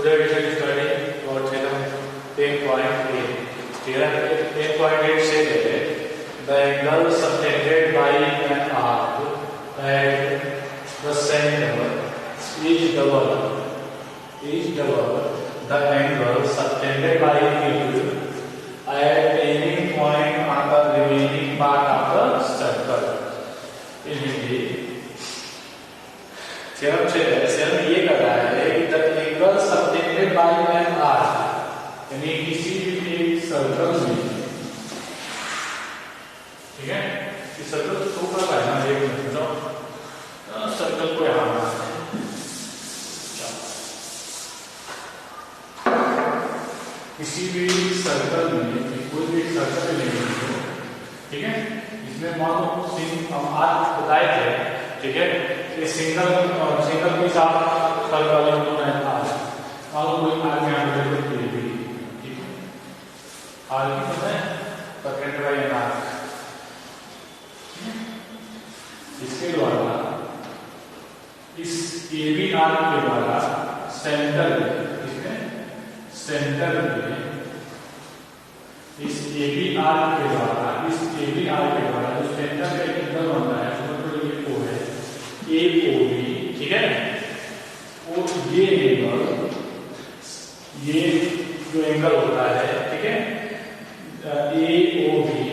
Today we shall study about theorem 10.8. Theorem 10.8 says that the angle subtended by an arc at the center is double. The angle subtended by it at any point on the remaining part of the circle. In Hindi, theorem ये कर रहा है कि the angle subtended by an arc, यानी किसी भी एक circle में, ठीक है, इस सर्कल को शो कर रहा है ना, एक मिनट, सर्कल को यहाँ बनाते हैं, किसी भी सर्कल में कोई भी सर्कल ले लीजिए, ठीक है, इसमें मान लो हम आर्क बताए थे, ठीक है, ये सिंगल के साथ सर्कल है आर्क, मान लो कोई आर्क यहाँ पे देखो ये भी, ठीक है, आर्क की पता है सबटेंडेड बाय एन आर्क, इसके द्वारा इस ए बी आर्क के द्वारा सेंटर में इस ए बी आर्क के द्वारा जो सेंटर का एंगल बनता है उसको ये ओ है ए ओ बी, ठीक है, और ये एंगल, ये जो एंगल होता है, ठीक है, ए ओ बी,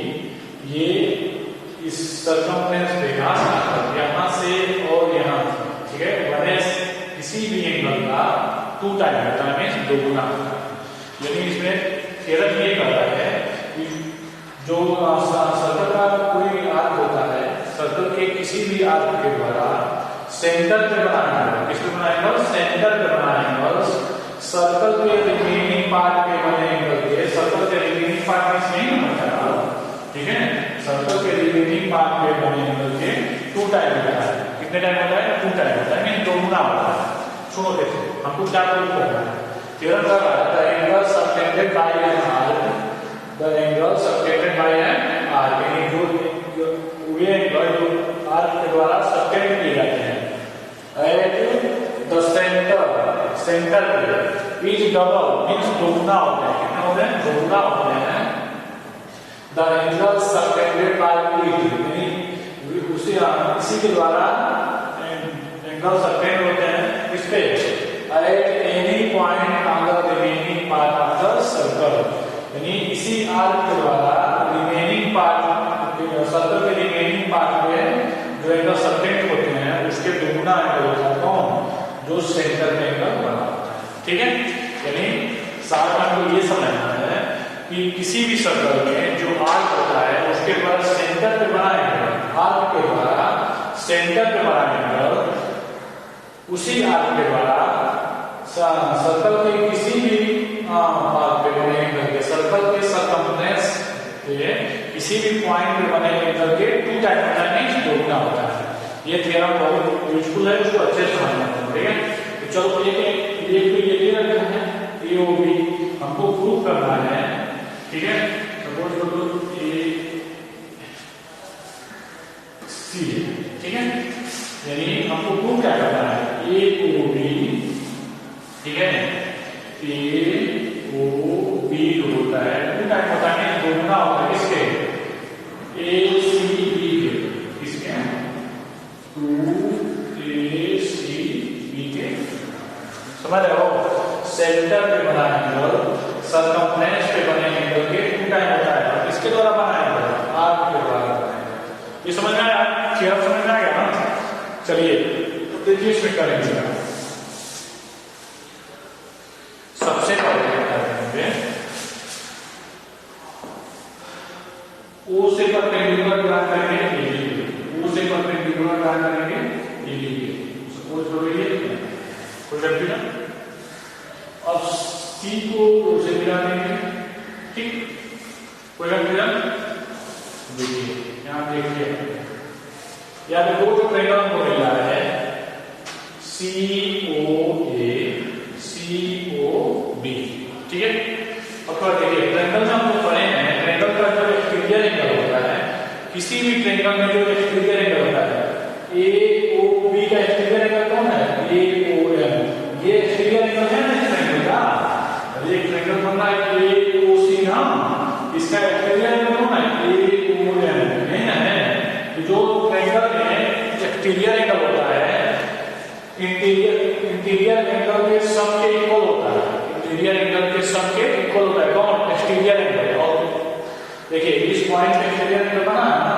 ये इस सर्कमफ्रेंस पे यहाँ से और यहाँ, ठीक है, बने किसी भी एंगल का 2 टाइम होता है, मीन्स 2 गुना होता है। यानी इसमें थ्योरम ये कर रहा है कि जो सर्कल का कोई आर्क होता है, सर्कल के किसी भी आर्क के द्वारा सेंटर पे बनाना है, किसको बनाएंगे, सेंटर पे बनाएंगे, सर्कल के रिमेनिंग पार्ट पे बने एंगल के, सर्कल के रिमेनिंग पार्ट में नहीं बनता है, ठीक है, सर्कल के रिमेनिंग पार्ट पे बने एंगल के 2 टाइम होता है। कितने टाइम होता है? 2 टाइम होता है, मीन 2 गुना होता है। सुनो देखो, हमको क्या प्रूव करना है? थ्योरम कर रहा है the angle subtended bye an arc, the angle subtended bye an arc, यानी जो वे एंगल जो आर्क के द्वारा सबटेंड किए जाते हैं एट द सेंटर पे इज डबल, मींस दोगुना होते हैं। कितने होते हैं? दोगुना होते हैं। The angle subtended by it, यानी उसी इसी के द्वारा एंगल सबटेंड होते हैं किसपे? At any point on the remaining part of the circle, यानी इसी आर्क के द्वारा रिमेनिंग पार्ट, सर्कल के रिमेनिंग पार्ट में जो एंगल सबटेंड होते हैं उसके दोगुना एंगल होता है। कौन? जो सेंटर में एंगल बना होता है, ठीक है। यानी साथ में आपको ये समझना है कि किसी भी सर्कल में जो आर्क होता है उसके द्वारा सेंटर पे बना एंगल, आर्क के द्वारा सेंटर पे बना एंगल, उसी आर्क के द्वारा सर्कल के किसी भी पार्ट पे बने एंगल के, सर्कल के सर्कमफ्रेंस पे किसी भी पॉइंट पे बने एंगल के 2 टाइम होता है, मींस 2 गुना होता है। ये थ्योरम बहुत यूजफुल है, उसको अच्छे से समझना है, ठीक है। तो चलो ये रखते हैं ए ओ बी, हमको प्रूव करना है, ठीक है। सपोज करो ए सी, ठीक है, यानी हमको प्रूव क्या करना है? ए ओ बी, ठीक है, ए ओ बी होता है 2 टाइम होता है, दोगुना होता है किसके? ए सी बी के, किसके? 2 ए सी बी के, समझ रहे हो? सेंटर पे बना एंगल, सर्कमफ्रेंस पे बने एंगल के 2 टाइम होता है, किसके द्वारा बना एंगल? आर्क के द्वारा बना एंगल। ये समझ में आया? थ्योरम समझ में आ गया ना? चलिए तो देखिए इसमें करेंगे। सबसे पहले क्या करेंगे, ओ से परपेंडिकुलर ड्रा करेंगे एबी, ओ से परपेंडिकुलर ड्रा करेंगे एबी। सपोज करो ये कोई कंफ्यूजन, अब सी को ओ से मिला देंगे, ठीक, कोई कंफ्यूजन? देखिए यहां देखिए, या तो दो जो ट्रायंगल को मिला है सी ओ बी, ठीक है। अब देखिए ट्रायंगल में हम लोग पढ़े हैं, ट्रायंगल का जो एक्सटीरियर एंगल होता है, किसी भी ट्रायंगल में जो एक्सटीरियर एंगल होता है, ए ओ बी का एक्सटीरियर एंगल कौन है? ए ओ एम, ये एक्सटीरियर एंगल है ना इस ट्रायंगल एक ट्रायंगल बन रहा है AOC ना, इसका एक्सटीरियर एंगल कौन है AOM, नहीं है। तो जो ट्रायंगल में एक्सटीरियर एंगल होता है इंटीरियर एंगल के सम के इक्वल होता है, इंटीरियर एंगल के सम के इक्वल होता है कौन एक्सटीरियर एंगल। और देखिए इस पॉइंट पे एक्सटीरियर एंगल बना है ना,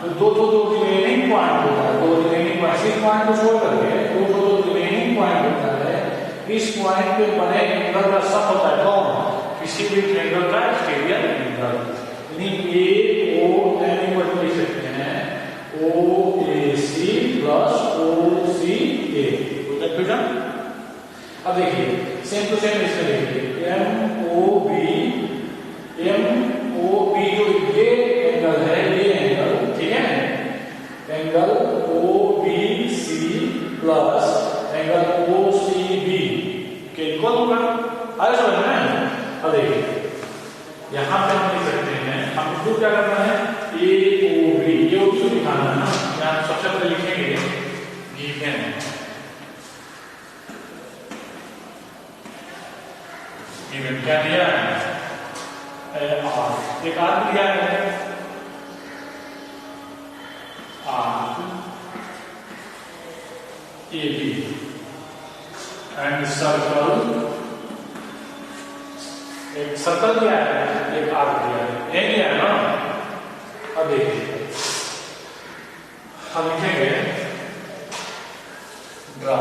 तो दो रिमेनिंग पॉइंट होता है, दो रिमेनिंग पॉइंट, इस पॉइंट को छोड़ करके दो रिमेनिंग पॉइंट होता है। इस पॉइंट पे बने एंगल का सम होता है कौन किसी भी ट्रायंगल का एक्सटीरियर एंगल। यानी AOM इक्वल लिख सकते हैं OAC प्लस OCA। अब देखिए सेम टू सेम इसमें देखिए MOB जो ये एंगल है, ये एंगल ठीक है, angle OBC plus angle OCB के इक्वल होगा। आया समझ में? अब देखिए यहां पे हम लिख सकते हैं, हमको क्या करना है AOB, ये उसको दिखाना है ना। यहां सबसे पहले लिखेंगे गिवन, गिवन क्या दिया है एक आर्क दिया है, आर्क AB एंड सर्कल, एक सर्कल दिया है, एक आर्क दिया है, ये दिया है ना। अब देखिए हम लिखेंगे ड्रा,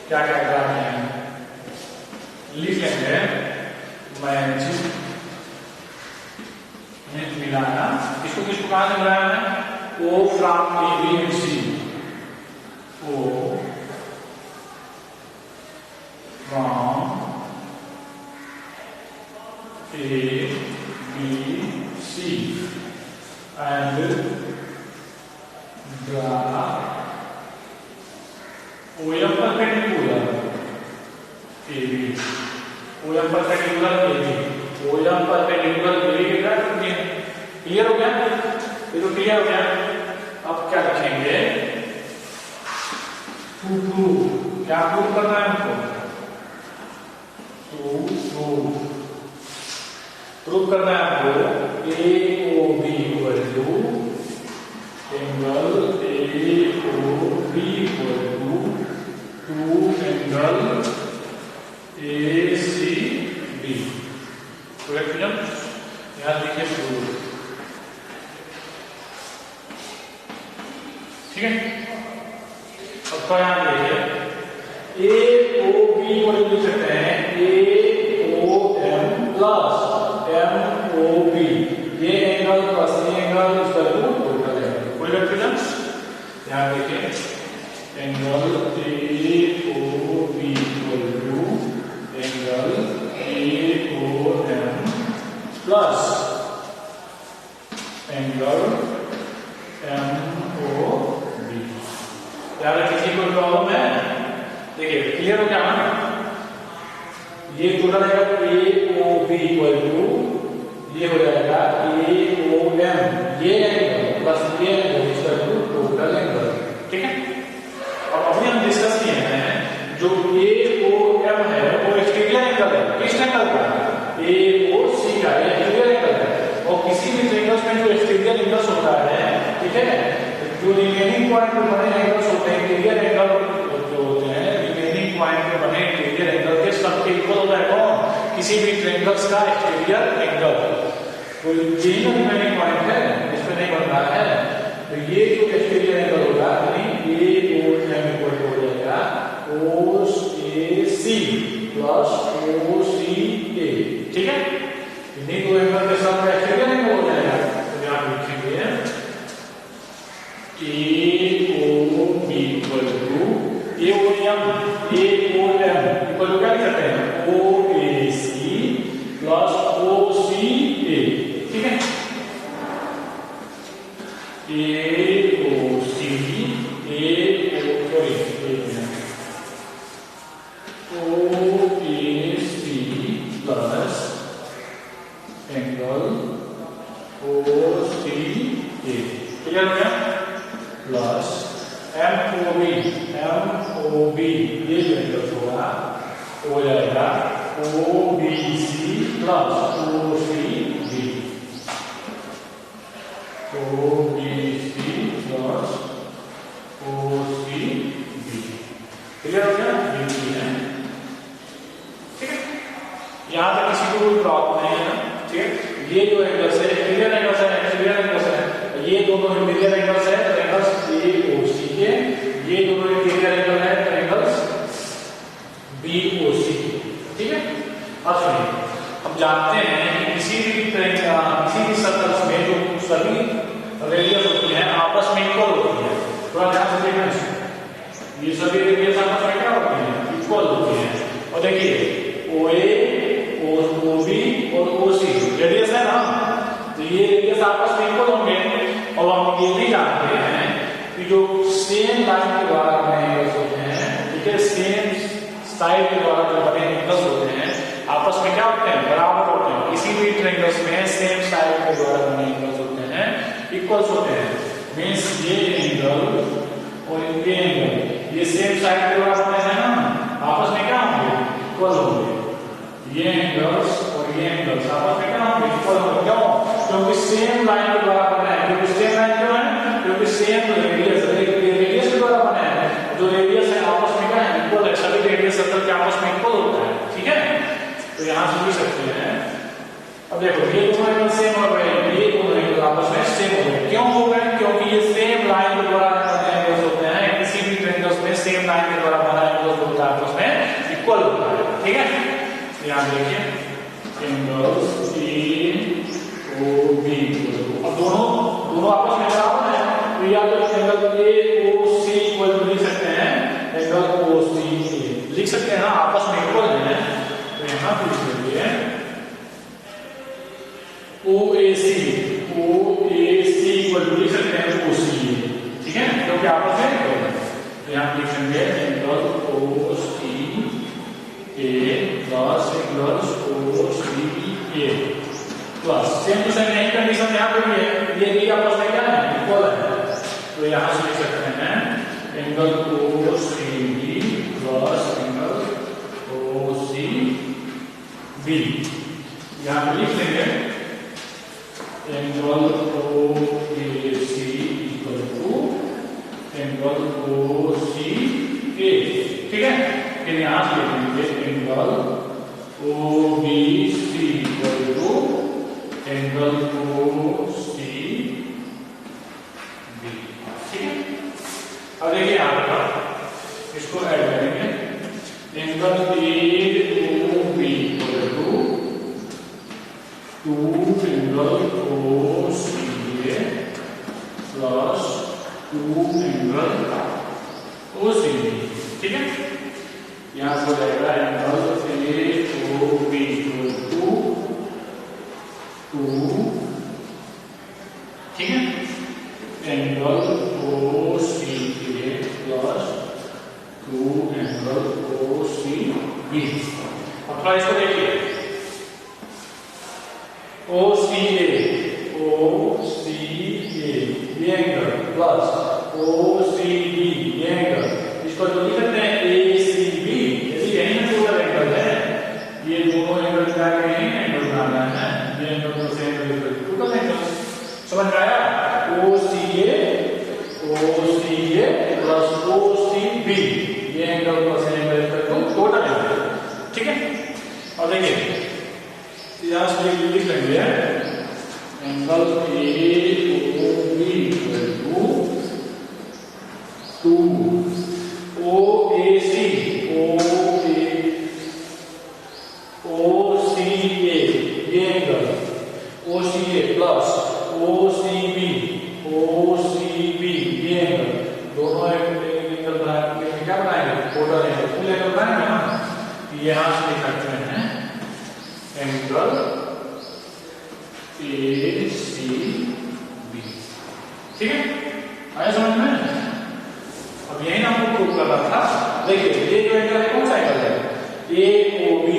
क्या क्या ड्रा है लिख लेंगे, मैच मिलाना, किसको किसको कहां से मिलाना है O from AB and C, O from A B C and draw OM perpendicular AB, OM perpendicular AB, OM perpendicular AB के क्या करनी है, क्लियर हो गया? ये तो क्लियर हो गया। अब क्या लिखेंगे टू प्रूव, क्या प्रूव करना है हमको, प्रूव करना है आपको AOB equal to angle AOB equal to 2 angle ACB। Correct ना? यहां देखिए प्रूव, ठीक है। अब तो यहां देखिए AOB इक्वल लिख सकते हैं AOM प्लस MOB, ये एंगल प्लस ये एंगल इसका टोटल है, कोई कंफ्यूजन? यहां देखिए angle AOB equal to angle AOM plus angle MOB। यार किसी को प्रॉब्लम है? देखिए क्लियर हो क्या? ये टोटल आएगा AOB इक्वल टू, ये हो जाएगा AOM, ये एंगल प्लस ये एंगल इसका टोटल एंगल, ठीक है। और अभी हम डिस्कस किए हैं जो AOM है वो एक्सटीरियर एंगल है, किस एंगल का AOC का एक्सटीरियर एंगल है। और किसी भी ट्रायंगल्स में जो एक्सटीरियर एंगल्स होता है, ठीक है, जो रिमेनिंग पॉइंट पे बने एंगल्स होते हैं, इंटीरियर एंगल जो होते हैं रिमेनिंग पॉइंट पे बने इंटीरियर एंगल के सब के इक्वल होता है कौन किसी भी ट्रायंगल्स का एक्सटीरियर एंगल। तो ये रिमेनिंग पॉइंट है, इसमें नहीं बन रहा है, तो ये जो एक्सटीरियर एंगल होगा यानी AOM इक्वल हो जाएगा OAC प्लस OCA, ठीक है। इन्हीं दो एंगल के साथ एक्सटीरियर एंगल हो जाएगा। तो यहां लिखेंगे AOB equal to AOM equal to क्या लिख सकते हैं OAC प्लस OCA, ठीक है। AOC plus angle OCA, clear हो गया? प्लस MOB ये जो एंगल होगा हो जाएगा OBC plus OCB, OBC plus OCB। Clear हो गया? ये है, ठीक है। यहां तक किसी को कोई प्रॉब्लम नहीं है ना, ठीक है। ये जो एंगल्स है क्लियर एंगल्स है, क्लियर एंगल्स है, ये दोनों इंटीरियर एंगल्स है, तो एंगल्स AOC के, ये दोनों इंटीरियर एंगल है, तो एंगल्स BOC, ठीक है। अब सुनिए, हम जानते हैं कि किसी भी सर्कल्स में जो सभी रेडियस होती है आपस में इक्वल होती है। थोड़ा ध्यान से देखना, ये सभी रेडियस आपस में क्या होती है? इक्वल होती है। और देखिए OA, OB और OC रेडियस है ना, तो ये रेडियस आपस में इक्वल होंगे। और हम ये भी जानते हैं कि जो सेम लाइन के द्वारा बने एंगल्स होते हैं, ठीक है, सेम साइड के द्वारा जो बने एंगल्स होते हैं आपस में क्या होते हैं? बराबर होते हैं। किसी भी ट्रायंगल्स में सेम साइड के द्वारा बने एंगल्स होते हैं इक्वल्स होते हैं। मींस ये एंगल और ये एंगल ये सेम साइड के द्वारा बने हैं ना, आपस में क्या होंगे? इक्वल होंगे। ये एंगल्स और ये एंगल्स आपस में क्या होंगे? इक्वल होंगे। क्यों? क्योंकि सेम लाइन के द्वारा बने हैं। क्योंकि सेम लाइन क्यों है? क्योंकि सेम रेडियस के द्वारा बने हैं। जो रेडियस है आपस में क्या है? इक्वल है। सभी रेडियस सर्कल के आपस में इक्वल होता है, ठीक है। तो यहां से लिख सकते हैं। अब देखो ये दोनों एंगल सेम हो गए, ये दोनों एंगल आपस में सेम हो गए। क्यों हो गए? क्योंकि ये सेम लाइन के द्वारा बने एंगल्स होते हैं। किसी भी ट्रायंगल्स में सेम लाइन के द्वारा बना एंगल्स होता है, आपस में इक्वल होता है, ठीक है। यहां देखिए एंगल्स AOB, अब दोनों आपस में बराबर है, तो या तो एंगल AOC इक्वल लिख सकते हैं, एंगल OCA लिख सकते हैं ना, आपस में इक्वल है। तो यहां पे लिख लीजिए OAC इक्वल लिख सकते हैं OCA, ठीक है, क्योंकि आपस में इक्वल है। तो यहां लिखेंगे angle OCA plus angle OCA plus same to same यही कंडीशन यहां पे भी है। ये आपस में क्या है? इक्वल है। तो यहां से लिख सकते हैं angle OCB plus angle OCB। यहां पे लिख लेंगे angle OAC equal to angle OCA, ठीक है। फिर यहां से लिखेंगे angle OBC equal to angle OCB, ठीक है। अब देखिए यहां पर इसको ऐड करेंगे angle AOB equal to 2 angle OCA plus 2 angle OCB, ठीक है। यहां से जाएगा एंगल AOB इक्वल टू 2, ठीक है, angle OCA plus 2 angle OCB। अब थोड़ा इसको देखिए OCA ये एंगल प्लस OCB ये एंगल, इसको जो लिख सकते हैं ACB, यही ना टोटल एंगल है। ये दोनों एंगल क्या एंगल बनाना है, ये एंगल को सेम टोटल एंगल समझ में आया? OCA प्लस OCB ये एंगल को सेम टोटल एंगल, ठीक है। और देखिए यहां से लिख लेंगे angle AOB equal to 2 OAC ये एंगल OCA प्लस OCB ये एंगल, दोनों एंगल बनाएंगे क्या बनाएंगे? टोटल एंगल, फुल एंगल बनाएंगे ना। यहां से लिख सकते हैं एंगल ACB, ठीक है। आया समझ में? अब यही ना हमको प्रूव करना था। देखिए ये जो एंगल है कौन सा एंगल है? AOB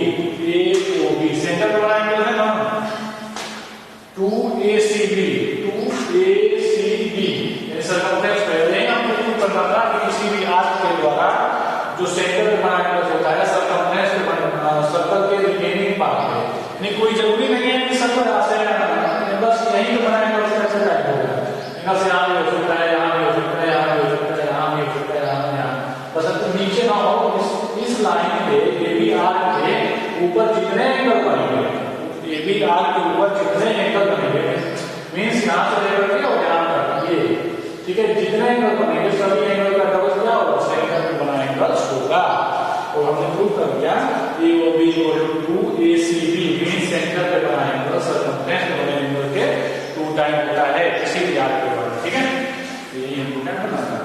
सेंटर पे बना एंगल है ना। 2ACB सर्कमफ्रेंस पहले ही हमको प्रूव करना था कि किसी भी आर्क के द्वारा जो सेंटर पे बना एंगल होता है सर्कमफ्रेंस पे बना सर्कल के रिमेनिंग पार्ट पे। नहीं, कोई जरूरी नहीं है कि सर्कल ऐसे बस यही तो बनाएंगे और कैसे टाइप होगा, यहाँ से यहाँ भी हो सकता है, यहाँ भी हो सकता है, यहाँ भी हो सकता है, यहाँ भी हो सकता है, यहाँ बस तो नीचे ना हो। इस लाइन पे ए बी आर के ऊपर जितने एंगल बनेंगे, ए बी आर के ऊपर जितने एंगल बनेंगे मीन्स यहाँ से लेकर के और यहाँ तक ये, ठीक है, जितने एंगल बनेंगे सभी एंगल का डबल क्या होगा, सेंटर में बना एंगल होगा। और हमने प्रूव कर दिया A O B equal to A C B means centre पे बना एंगल सर्कमफ्रेंस बने एंगल के 2 टाइम होता है किसी भी आर्क के बाद, ठीक है। ये इंपोर्टेंट बनाना,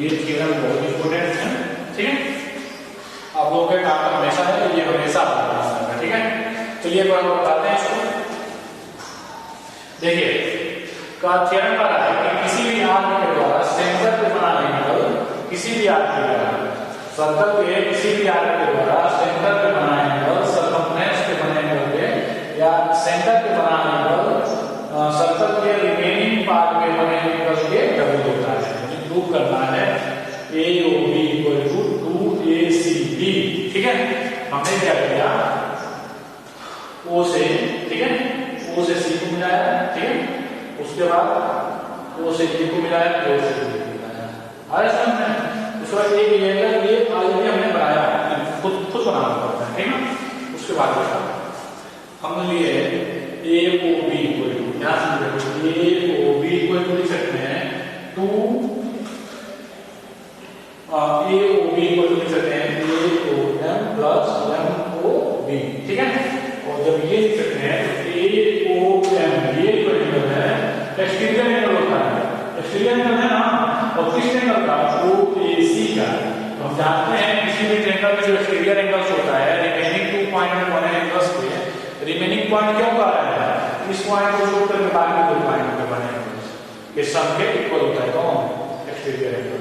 ये थ्योरम बहुत इंपोर्टेंट है, ठीक है। आप लोगों के काम हमेशा है, ये हमेशा आता है, ठीक है। चलिए एक बार बताते हैं इसको। देखिए का थ्योरम कह रहा है कि किसी भी आर्क के द्वारा सेंटर पे बना एंगल, किसी भी आर्क के द्वारा सर्कल के किसी भी आर्क के द्वारा सेंटर पे बना एंगल सर्कमफ्रेंस पे बने एंगल के या सेंटर पे बना एंगल सर्कल के रिमेनिंग पार्ट में बने एंगल के डबल होता है। मुझे प्रूव करना है A O B equal to 2ACB, ठीक है। हमने क्या किया, ओ से, ठीक है, ओ से सी को मिलाया, ठीक है, उसके बाद ओ से ए को मिलाया, ओ से बी को मिलाया, आया समझ में। उसके बाद एक एंगल ये ऑलरेडी हमने बनाया, खुद बनाना पड़ता है, ठीक है। उसके बाद हम लिए A O B equal to, क्या समझे, A O B equal to लिख सकते हैं 2 A O B equal to लिख सकते हैं A O M plus M O B, ठीक है। और जब ये लिख सकते हैं ए ओ एम, ये जो एंगल है एक्सटीरियर एंगल होता है, एक्सटीरियर एंगल है ना, और किस एंगल का, OAC का। तो हम जानते हैं किसी भी ट्रायंगल में जो एक्सटीरियर एंगल्स होता है रिमेनिंग 2 पॉइंट में बने एंगल्स पे रिमेनिंग पॉइंट क्यों कह रहा है, इस पॉइंट को छोड़ करके बाकी 2 पॉइंट पे बने एंगल्स के सम के इक्वल होता है कौन, एक्सटीरियर एंगल।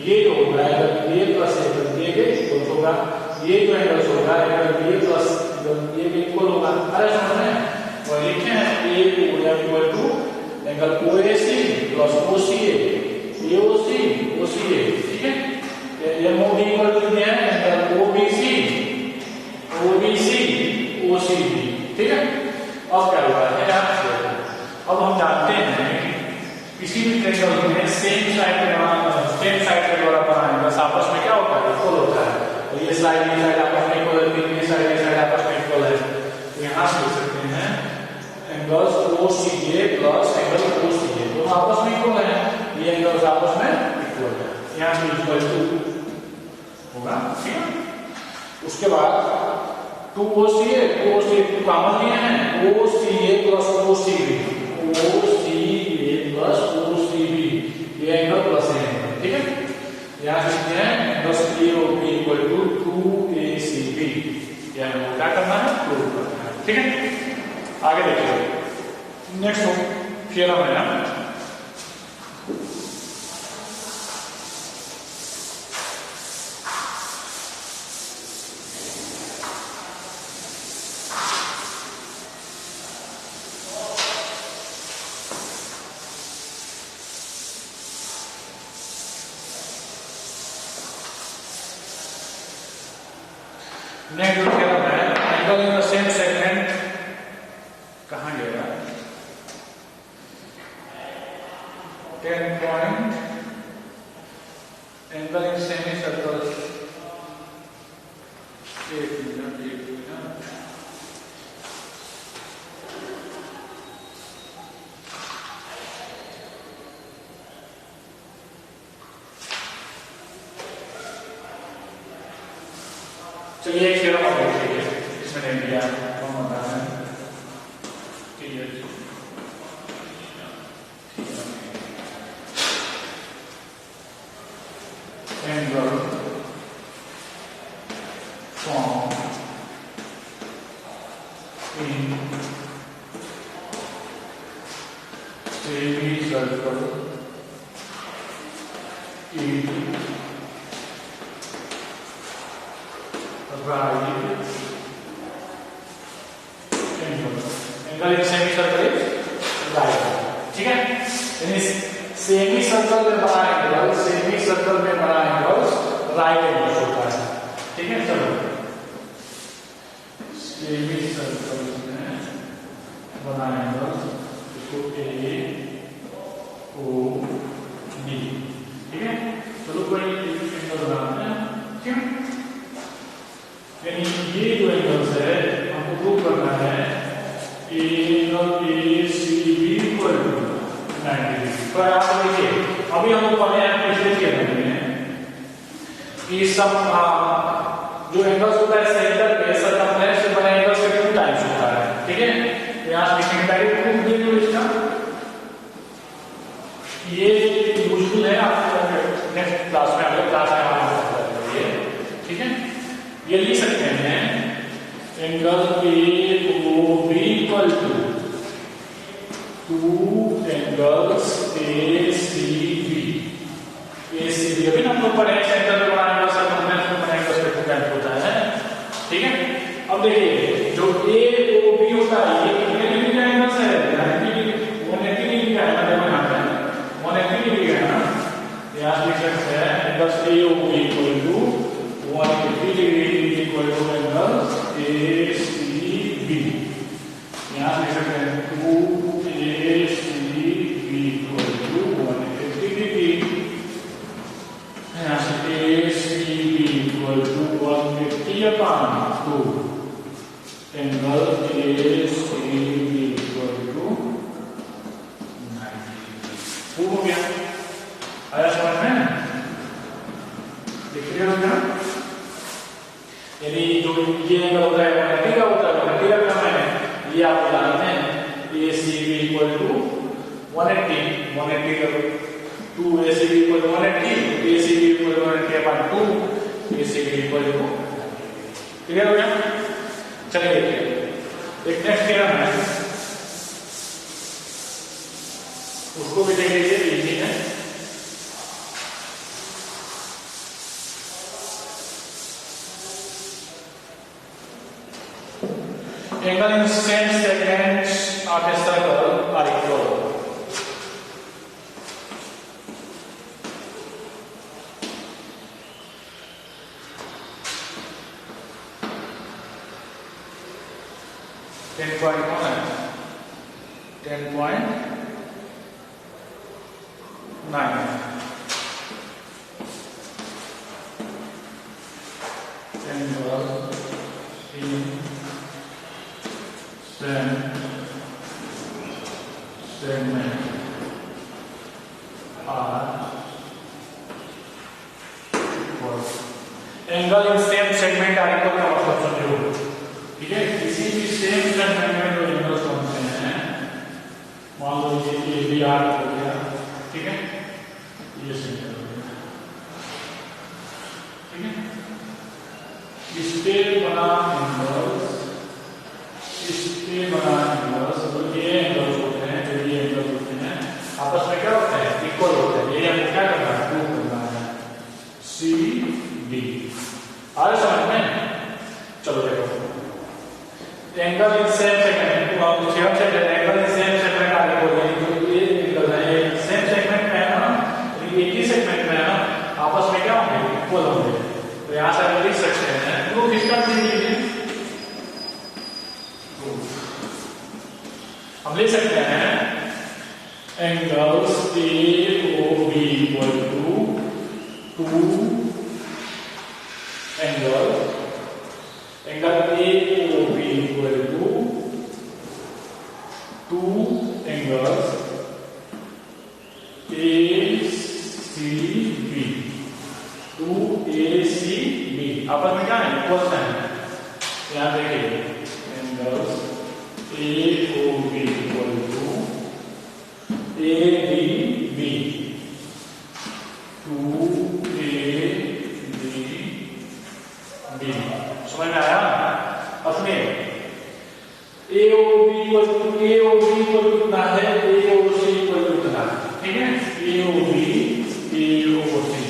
ये जो होगा एंगल ए प्लस ए के इक्वल होगा, ये जो एंगल होगा एंगल ए प्लस ए के इक्वल होगा। अरे समझ में, और लिखे हैं A O M equal to angle OAC plus OCA, AOC OCA, ठीक है। MOB इक्वल टू है एंगल OBC OCB, ठीक है। अब क्या हुआ है, अब हम जानते हैं किसी भी ट्रायंगल में सेम साइड के द्वारा बना एंगल आपस में क्या होता है, इक्वल होता है। तो ये साइड आपस में इक्वल है, ये साइड आपस में इक्वल है। तो यहाँ से लिख सकते हैं angles OCA plus angle OCA, दोनों आपस में इक्वल है, ये एंगल्स आपस में इक्वल है, यहाँ से इक्वल टू होगा, ठीक है। उसके बाद 2OCA कॉमन लिए हैं, OCA plus OCB, OCA plus OCB, ये एंगल प्लस है, ठीक है। यहाँ लिखते हैं बस AOB इक्वल टू 2ACB, क्या करना है, प्रूव करना है, ठीक है। आगे देखिए नेक्स्ट थ्योरम है, नेक्स्ट थ्योरम है angle in the same segment, कहां गया 10 point angle in semi circle, एक मिनट चलिए एक थ्योरम आप देख लीजिए, इसमें नहीं दिया कौन होता है, angle from in semi circle in right angle in semi circle is right, ठीक है। यानी सेमी सर्कल में बना एंगल राइट एंगल होता है, ठीक है। चलो सेमी सर्कल में बनाएंगे इसको ए ओ बी। ठीक है, चलो कोई एंगल बनाते हैं। ठीक है, यानी ये जो एंगल्स है हमको प्रूव करना है angle A C B equal to 90 degree. तो आप देखिए अभी हम लोग पढ़े हैं पिछले चैप्टर में कि सब जो एंगल्स होता है सेंटर पे सर्कमफ्रेंस से बने एंगल्स के 2 टाइप्स होता है। ठीक है, तो यहाँ लिखेंगे पहले प्रूफ देंगे इसका। ये यूजुअल है, आपको नेक्स्ट क्लास में अगले क्लास में हम करेंगे। ठीक है, ये लिख सकते हैं angle A O B equal to 2 angles A C B. A C B अभी हम लोग पढ़े सेंटर पे बना एंगल सर्कमफ्रेंस में बना एंगल से होता है। ठीक है, अब देखिए जो ए ओ बी होता है ये कितने डिग्री का एंगल है? 180 डिग्री का है। मतलब यहाँ पे 180 डिग्री का है ना, यहाँ लिख सकते हैं angle A O B equal to 180 degree equal to angle A C B. यहाँ लिख सकते हैं 2 A C B equal to 180 degree. यहाँ से A C B equal to 150 upon 2 angle A C B equal to 90। हो गया, आया समझ में? क्लियर हो गया? यानी जो ये एंगल होता है 180 का होता है, 180 का क्रम है, ये आप जानते हैं A C B equal to 180 का 2 A C B equal to 180, A C B equal to 180 upon 2 A C B equal to. Clear हो गया? चलिए देखिए एक नेक्स्ट थ्योरम है, उसको भी देख लीजिए, इजी है। Angle in same segments of a circle are equal. Ten point 9. Segment are equal. Angle in same segment are equal का मतलब समझो। ठीक है, किसी भी सेम सेगमेंट में जो एंगल्स बनते हैं, मान लो ये भी आर हो गया। ठीक है, ये सेंटर हो गया। ठीक है, इस पे बना एंगल्स, इस पे बना एंगल्स, तो ये एंगल्स होते हैं, जो ये एंगल्स होते हैं आपस में क्या होते हैं? इक्वल होते हैं। ये हमको क्या करना है? प्रूव करना है सी बी। आगे समझ में? चलो देखो एंगल इन सेम सेगमेंट को हम थ्योरम से एंगल इन सेम सेगमेंट आगे बोलेंगे। तो ये एंगल है सेम सेगमेंट में है ना, एक ही सेगमेंट में है ना, आपस में क्या होंगे? इक्वल होंगे। तो यहां से हम लिख सकते हैं प्रूफ इसका लीजिए। हम लिख सकते हैं angles A O B equal to 2 angle A O B equal to 2 angles A C B. 2 A C B आपस में क्या है? इक्वल है। यहाँ देखिए angles A O B equal to A B B 2 A B B. समझ में आया? अपने A O B equal to कितना है? A O C equal to कितना? ठीक है, A O B A O C,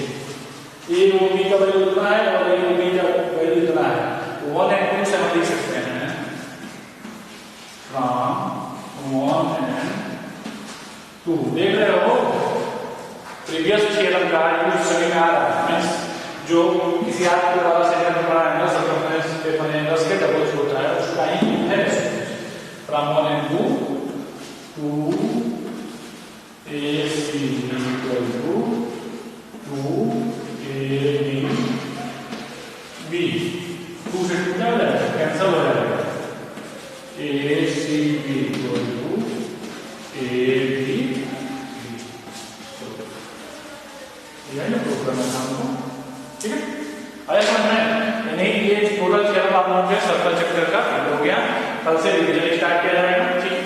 A O B का वैल्यू कितना है और ए ओ बी का वैल्यू कितना है? 1 and 2 से हम लिख सकते हैं फ्रॉम 1 and 2। देख रहे हो प्रीवियस थ्योरम का यूज सभी में आ रहा है। जो किसी आपके द्वारा सेगमेंट बना एंगल सर्कमफ्रेंस पे बने एंगल्स के डबल्स होता है उसका में प्रूव करना था हमको। ठीक है, आया समझ में? नहीं, ये टोटल थ्योरम आप लोगों के सर्कल चक्कर का हो गया। कल से रिवीजन स्टार्ट किया जाएगा। ठीक है।